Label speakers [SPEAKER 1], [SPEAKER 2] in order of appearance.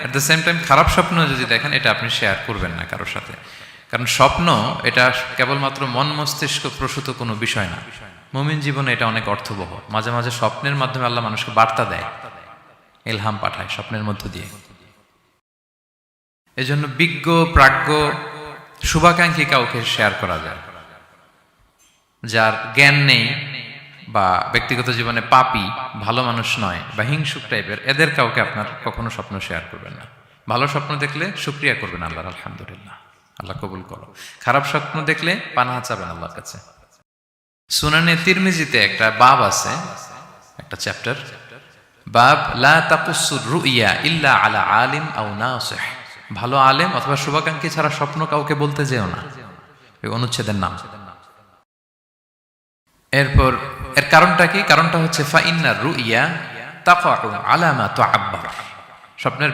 [SPEAKER 1] At the same time খারাপ স্বপ্ন যদি দেখেন, এটা আপনি শেয়ার করবেন না কারোর সাথে, কারণ স্বপ্ন এটা কেবলমাত্র মন মস্তিষ্ক প্রসূত কোনো বিষয় না। মুমিন জীবনে এটা অনেক অর্থবহ। মাঝে মাঝে স্বপ্নের মাধ্যমে আল্লাহ মানুষকে বার্তা দেয়, ইলহাম পাঠায় স্বপ্নের মধ্য দিয়ে। এজন্য বিজ্ঞ প্রাজ্ঞ শুভাকাঙ্ক্ষী কাউকে শেয়ার করা যায়। যার জ্ঞান নেই বা ব্যক্তিগত জীবনে পাপী, ভালো মানুষ নয় বা হিংসুক টাইপের, এদের কাউকে আপনার কখনো স্বপ্ন শেয়ার করবেন না। ভালো স্বপ্ন দেখলে শুকরিয়া করবেন আল্লাহর, আলহামদুলিল্লাহ, আল্লাহ কবুল করো। খারাপ স্বপ্ন দেখলে পানাহা চাবেন আল্লাহর কাছে। সুনানে তিরমিজিতে একটা বাব আছে, একটা চ্যাপ্টার, বাব লা তাকুসুর রুইয়া ইল্লা আলা আলিম আও নাসিহ। ভালো আলেম অথবা শুভাকাঙ্ক্ষী ছাড়া স্বপ্ন কাউকে বলতে যেও না, এই অনুচ্ছেদের নাম। এরপর এর কারণটা কি? কারণটা হচ্ছে ফা ইন্নার রুইয়া তাকাউ আলা মা তুআব্বার। স্বপ্নের